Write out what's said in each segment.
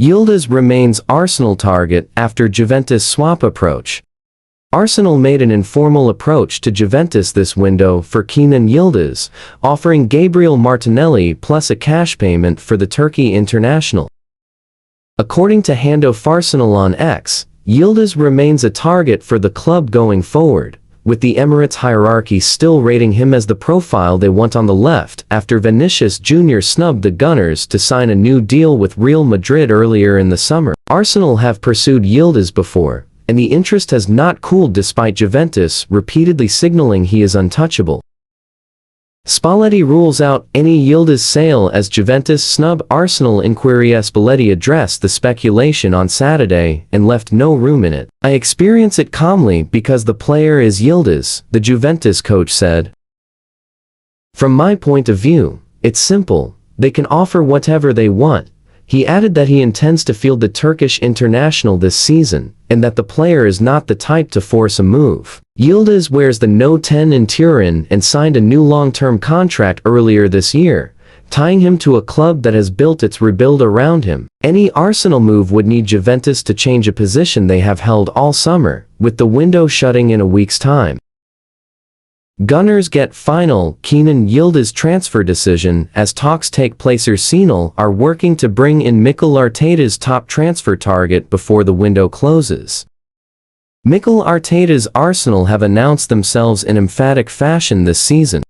Yildiz remains Arsenal target after Juventus swap approach. Arsenal made an informal approach to Juventus this window for Kenan Yildiz, offering Gabriel Martinelli plus a cash payment for the Turkey international. According to Arsenal on X, Yildiz remains a target for the club going forward, with the Emirates hierarchy still rating him as the profile they want on the left after Vinicius Jr. snubbed the Gunners to sign a new deal with Real Madrid earlier in the summer. Arsenal have pursued Yildiz before, and the interest has not cooled despite Juventus repeatedly signaling he is untouchable. Spalletti rules out any Yildiz sale as Juventus snub Arsenal inquiry. Spalletti addressed the speculation on Saturday and left no room in it. "I experience it calmly because the player is Yildiz," the Juventus coach said. "From my point of view, it's simple, they can offer whatever they want." He added that he intends to field the Turkish international this season, and that the player is not the type to force a move. Yildiz wears the No 10 in Turin and signed a new long-term contract earlier this year, tying him to a club that has built its rebuild around him. Any Arsenal move would need Juventus to change a position they have held all summer, with the window shutting in a week's time. Gunners get final Kenan Yildiz transfer decision as talks take place. Arsenal are working to bring in Mikel Arteta's top transfer target before the window closes. Mikel Arteta's Arsenal have announced themselves in emphatic fashion this season.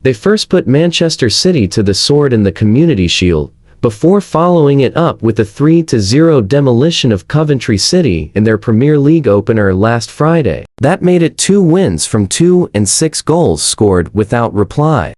They first put Manchester City to the sword in the Community Shield, before following it up with a 3-0 demolition of Coventry City in their Premier League opener last Friday. That made it 2 wins from 2 and 6 goals scored without reply.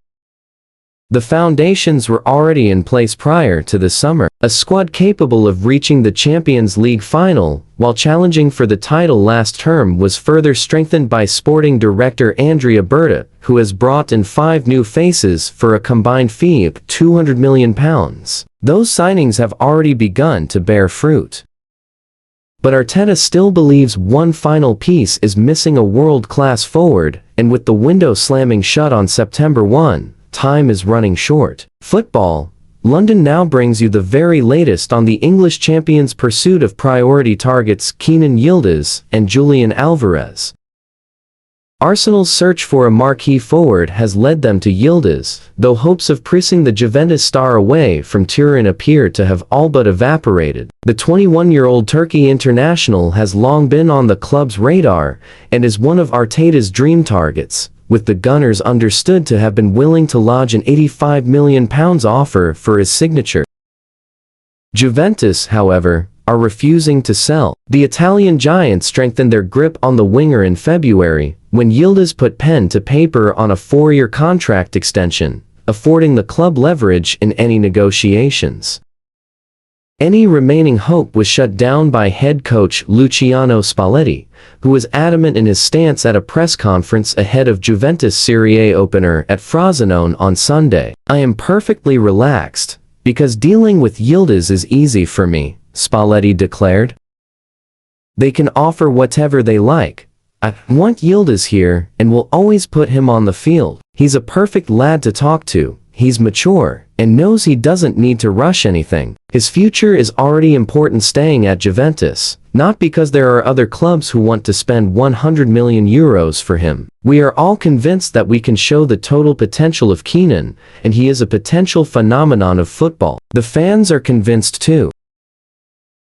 The foundations were already in place prior to the summer. A squad capable of reaching the Champions League final while challenging for the title last term was further strengthened by sporting director Andrea Berta, who has brought in 5 new faces for a combined fee of £200 million. Those signings have already begun to bear fruit. But Arteta still believes one final piece is missing: a world-class forward, and with the window slamming shut on September 1, time is running short. Football London now brings you the very latest on the English champions' pursuit of priority targets Kenan Yildiz and Julian Alvarez. Arsenal's search for a marquee forward has led them to Yildiz, though hopes of pressing the Juventus star away from Turin appear to have all but evaporated. The 21-year-old Turkey international has long been on the club's radar and is one of Arteta's dream targets, with the Gunners understood to have been willing to lodge an £85 million offer for his signature. Juventus, however, are refusing to sell. The Italian giants strengthened their grip on the winger in February, when Yildiz put pen to paper on a 4-year contract extension, affording the club leverage in any negotiations. Any remaining hope was shut down by head coach Luciano Spalletti, who was adamant in his stance at a press conference ahead of Juventus Serie A opener at Frosinone on Sunday. "I am perfectly relaxed, because dealing with Yildiz is easy for me," Spalletti declared. "They can offer whatever they like. I want Yildiz here and will always put him on the field. He's a perfect lad to talk to, he's mature, and knows he doesn't need to rush anything. His future is already important staying at Juventus, not because there are other clubs who want to spend €100 million for him. We are all convinced that we can show the total potential of Kenan, and he is a potential phenomenon of football. The fans are convinced too."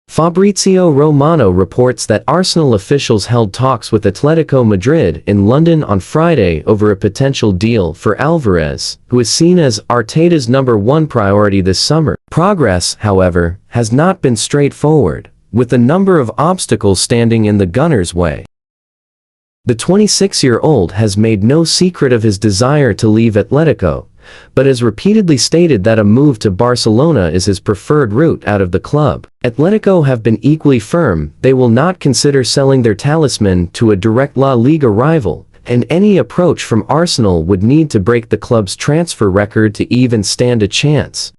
Fabrizio Romano reports that Arsenal officials held talks with Atletico Madrid in London on Friday over a potential deal for Alvarez, who is seen as Arteta's #1 priority this summer. Progress, however, has not been straightforward, with a number of obstacles standing in the Gunners' way. The 26-year-old has made no secret of his desire to leave Atletico, but has repeatedly stated that a move to Barcelona is his preferred route out of the club. Atletico have been equally firm they will not consider selling their talisman to a direct La Liga rival, and any approach from Arsenal would need to break the club's transfer record to even stand a chance.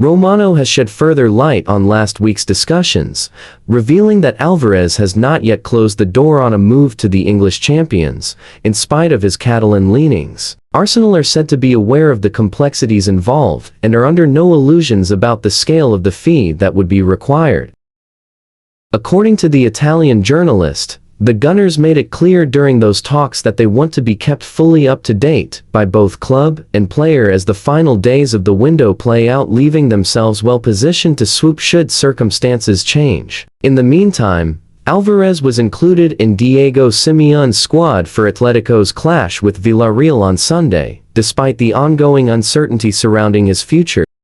Romano has shed further light on last week's discussions, revealing that Alvarez has not yet closed the door on a move to the English champions, in spite of his Catalan leanings. Arsenal are said to be aware of the complexities involved and are under no illusions about the scale of the fee that would be required. According to the Italian journalist, the Gunners made it clear during those talks that they want to be kept fully up to date by both club and player as the final days of the window play out, leaving themselves well positioned to swoop should circumstances change. In the meantime, Alvarez was included in Diego Simeone's squad for Atletico's clash with Villarreal on Sunday, despite the ongoing uncertainty surrounding his future.